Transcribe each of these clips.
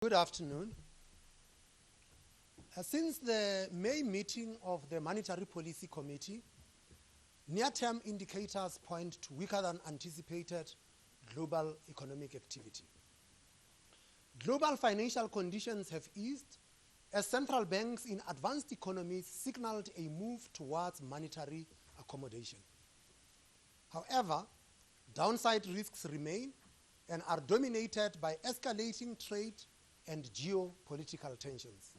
Good afternoon. Since the May meeting of the Monetary Policy Committee, near-term indicators point to weaker than anticipated global economic activity. Global financial conditions have eased as central banks in advanced economies signaled a move towards monetary accommodation. However, downside risks remain and are dominated by escalating trade and geopolitical tensions.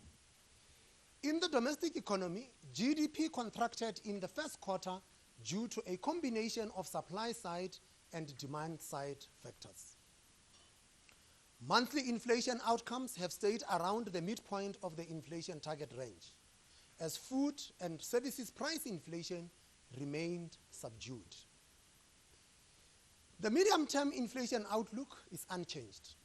In the domestic economy, GDP contracted in the first quarter due to a combination of supply-side and demand-side factors. Monthly inflation outcomes have stayed around the midpoint of the inflation target range, as food and services price inflation remained subdued. The medium-term inflation outlook is unchanged.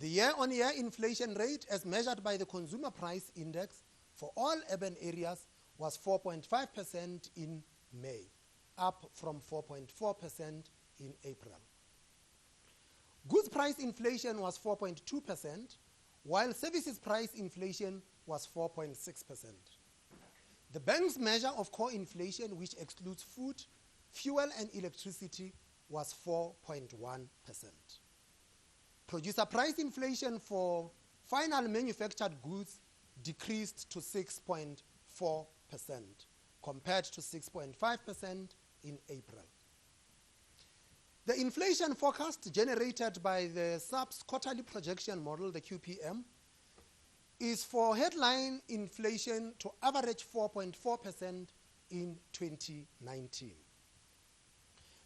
The year-on-year inflation rate, as measured by the Consumer Price Index for all urban areas, was 4.5% in May, up from 4.4% in April. Goods price inflation was 4.2%, while services price inflation was 4.6%. The bank's measure of core inflation, which excludes food, fuel, and electricity, was 4.1%. Producer price inflation for final manufactured goods decreased to 6.4% compared to 6.5% in April. The inflation forecast generated by the SARB's quarterly projection model, the QPM, is for headline inflation to average 4.4% in 2019.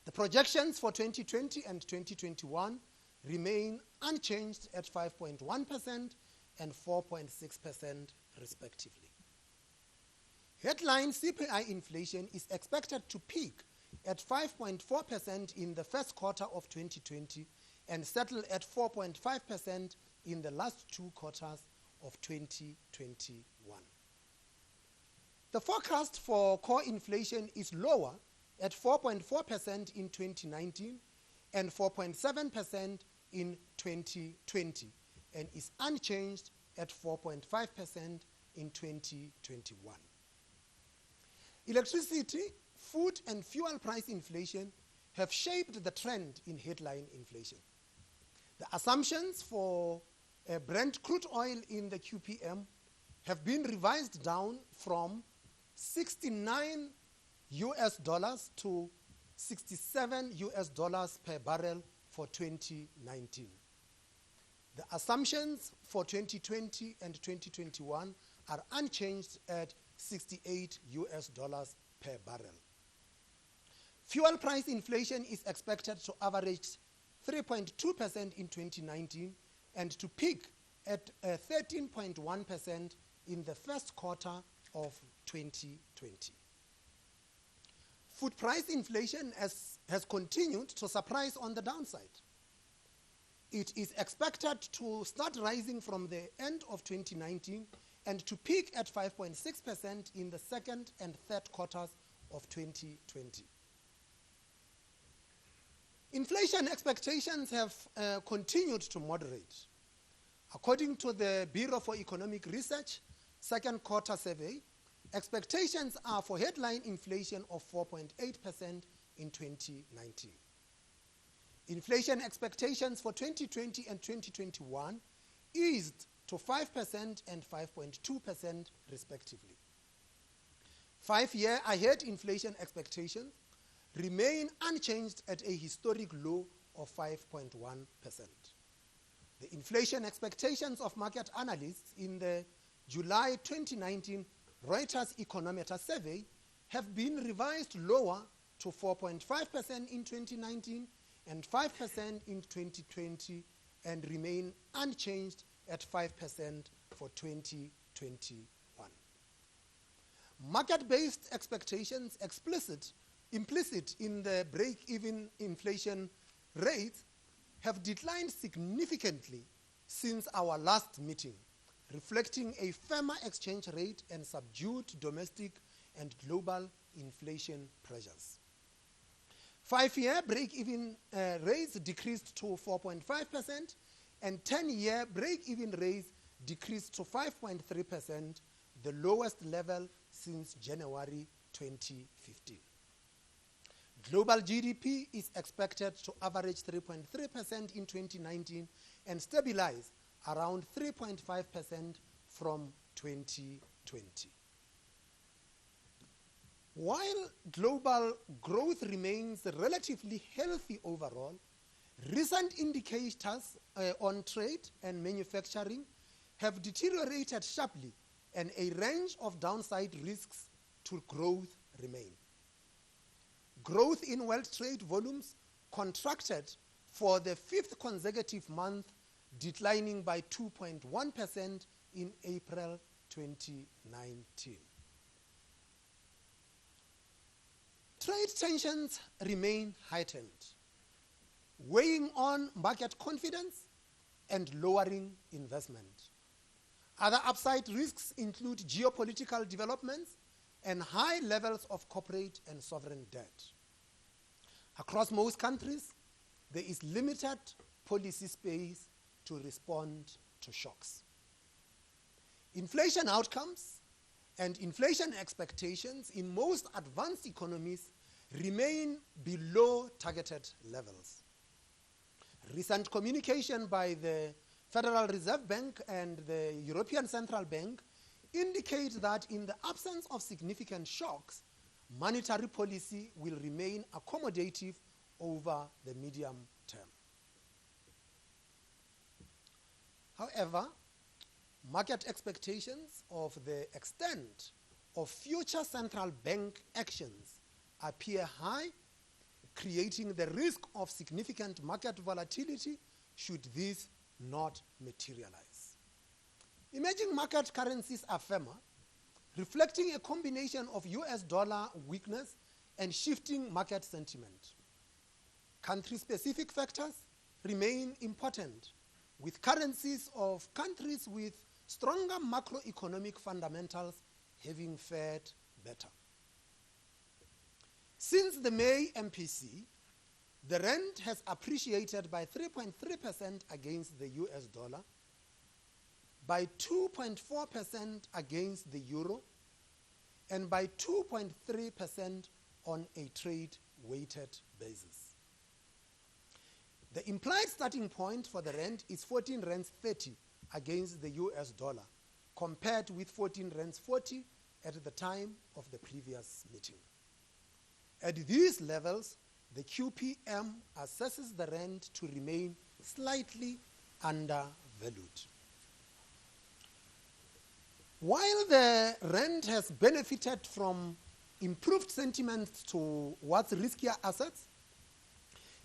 The projections for 2020 and 2021 remain unchanged at 5.1% and 4.6% respectively. Headline CPI inflation is expected to peak at 5.4% in the first quarter of 2020 and settle at 4.5% in the last two quarters of 2021. The forecast for core inflation is lower at 4.4% in 2019 and 4.7% in 2020 and is unchanged at 4.5% in 2021. Electricity, food, and fuel price inflation have shaped the trend in headline inflation. The assumptions for Brent crude oil in the QPM have been revised down from $69 to $67 per barrel for 2019. The assumptions for 2020 and 2021 are unchanged at $68 per barrel. Fuel price inflation is expected to average 3.2% in 2019 and to peak at 13.1% in the first quarter of 2020. Food price inflation has continued to surprise on the downside. It is expected to start rising from the end of 2019 and to peak at 5.6% in the second and third quarters of 2020. Inflation expectations have continued to moderate. According to the Bureau for Economic Research second quarter survey, expectations are for headline inflation of 4.8% in 2019. Inflation expectations for 2020 and 2021 eased to 5% and 5.2% respectively. 5-year ahead inflation expectations remain unchanged at a historic low of 5.1%. The inflation expectations of market analysts in the July 2019 Reuters Econometer survey have been revised lower to 4.5% in 2019 and 5% in 2020 and remain unchanged at 5% for 2021. Market-based expectations implicit in the break-even inflation rates have declined significantly since our last meeting, reflecting a firmer exchange rate and subdued domestic and global inflation pressures. 5-year break-even rates decreased to 4.5% and 10-year break-even rate decreased to 5.3%, the lowest level since January 2015. Global GDP is expected to average 3.3% in 2019 and stabilize around 3.5% from 2020. While global growth remains relatively healthy overall, recent indicators on trade and manufacturing have deteriorated sharply, and a range of downside risks to growth remain. Growth in world trade volumes contracted for the 5th consecutive month, declining by 2.1% in April 2019. Trade tensions remain heightened, weighing on market confidence and lowering investment. Other upside risks include geopolitical developments and high levels of corporate and sovereign debt. Across most countries, there is limited policy space to respond to shocks. Inflation outcomes and inflation expectations in most advanced economies remain below targeted levels. Recent communication by the Federal Reserve Bank and the European Central Bank indicate that in the absence of significant shocks, monetary policy will remain accommodative over the medium term. However, market expectations of the extent of future central bank actions appear high, creating the risk of significant market volatility should this not materialize. Emerging market currencies are firmer, reflecting a combination of US dollar weakness and shifting market sentiment. Country-specific factors remain important, with currencies of countries with stronger macroeconomic fundamentals having fared better. Since the May MPC, the rand has appreciated by 3.3% against the US dollar, by 2.4% against the euro, and by 2.3% on a trade-weighted basis. The implied starting point for the rand is 14 rands 30 against the US dollar, compared with 14 rands 40 at the time of the previous meeting. At these levels, the QPM assesses the rand to remain slightly undervalued. While the rand has benefited from improved sentiment towards riskier assets,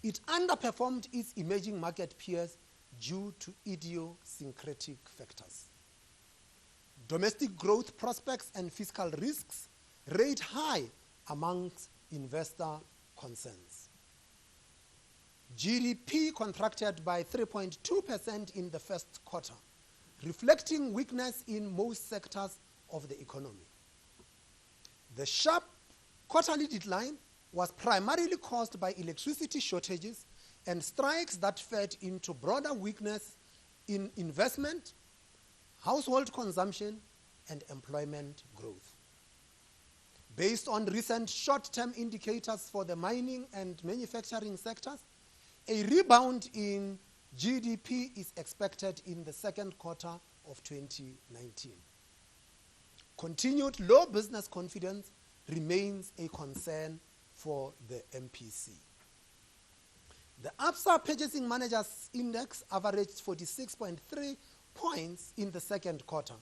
it underperformed its emerging market peers due to idiosyncratic factors. Domestic growth prospects and fiscal risks rate high amongst investor concerns. GDP contracted by 3.2% in the first quarter, reflecting weakness in most sectors of the economy. The sharp quarterly decline was primarily caused by electricity shortages and strikes that fed into broader weakness in investment, household consumption, and employment growth. Based on recent short-term indicators for the mining and manufacturing sectors, a rebound in GDP is expected in the second quarter of 2019. Continued low business confidence remains a concern for the MPC. The Absa Purchasing Managers Index averaged 46.3 points in the second quarter,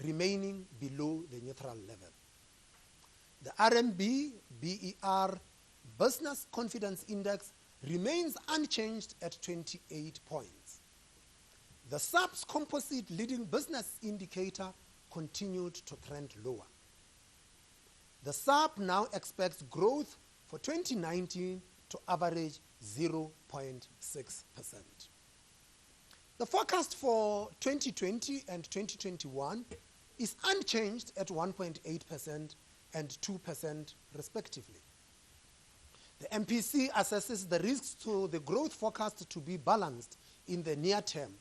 remaining below the neutral level. The RMB BER Business Confidence Index remains unchanged at 28 points. The SARB's composite leading business indicator continued to trend lower. The SARB now expects growth for 2019 to average 0.6%. The forecast for 2020 and 2021 is unchanged at 1.8% and 2% respectively. The MPC assesses the risks to the growth forecast to be balanced in the near term,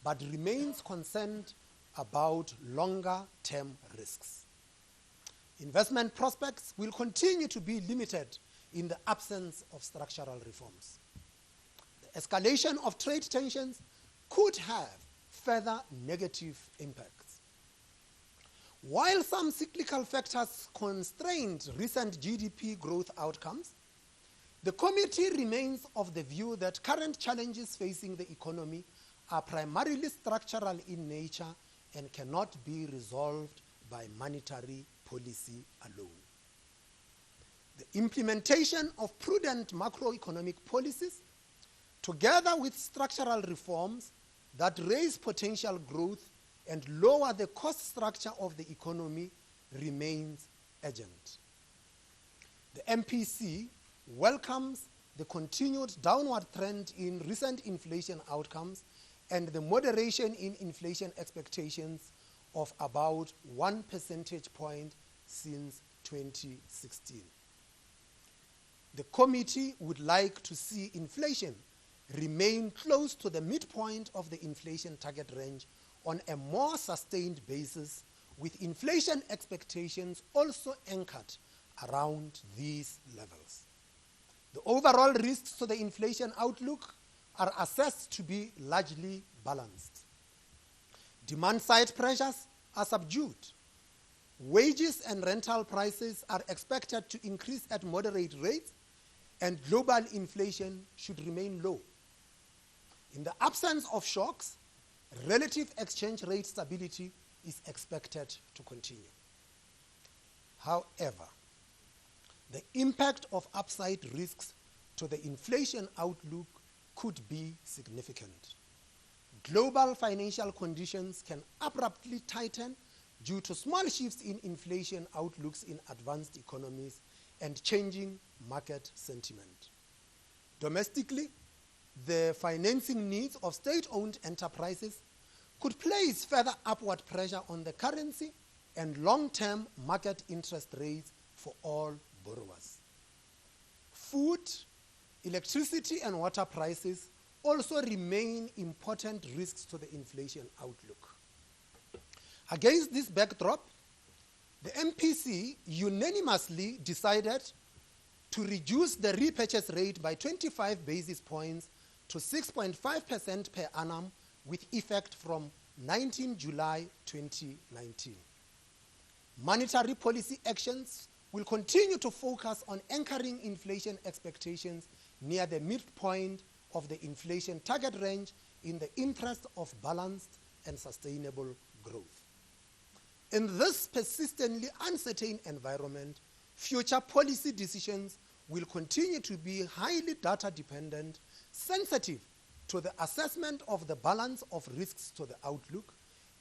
but remains concerned about longer-term risks. Investment prospects will continue to be limited in the absence of structural reforms. The escalation of trade tensions could have further negative impacts. While some cyclical factors constrained recent GDP growth outcomes, the committee remains of the view that current challenges facing the economy are primarily structural in nature and cannot be resolved by monetary policy alone. The implementation of prudent macroeconomic policies, together with structural reforms that raise potential growth and lower the cost structure of the economy, remains urgent. The MPC welcomes the continued downward trend in recent inflation outcomes and the moderation in inflation expectations of about 1 percentage point since 2016. The committee would like to see inflation remain close to the midpoint of the inflation target range on a more sustained basis, with inflation expectations also anchored around these levels. The overall risks to the inflation outlook are assessed to be largely balanced. Demand-side pressures are subdued. Wages and rental prices are expected to increase at moderate rates, and global inflation should remain low. In the absence of shocks, relative exchange rate stability is expected to continue. However, the impact of upside risks to the inflation outlook could be significant. Global financial conditions can abruptly tighten due to small shifts in inflation outlooks in advanced economies and changing market sentiment. Domestically, the financing needs of state-owned enterprises could place further upward pressure on the currency and long-term market interest rates for all borrowers. Food, electricity, and water prices also remain important risks to the inflation outlook. Against this backdrop, the MPC unanimously decided to reduce the repurchase rate by 25 basis points to 6.5% per annum with effect from 19 July 2019. Monetary policy actions will continue to focus on anchoring inflation expectations near the midpoint of the inflation target range in the interest of balanced and sustainable growth. In this persistently uncertain environment, future policy decisions will continue to be highly data-dependent, sensitive to the assessment of the balance of risks to the outlook,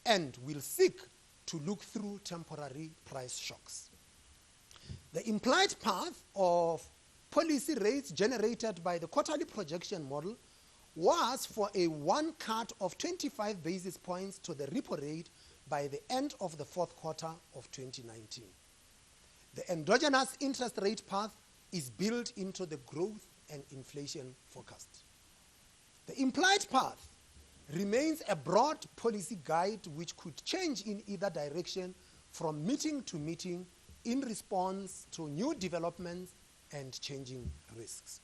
and will seek to look through temporary price shocks. The implied path of policy rates generated by the quarterly projection model was for a one cut of 25 basis points to the repo rate by the end of the fourth quarter of 2019. The endogenous interest rate path is built into the growth and inflation forecast. The implied path remains a broad policy guide which could change in either direction from meeting to meeting in response to new developments and changing risks.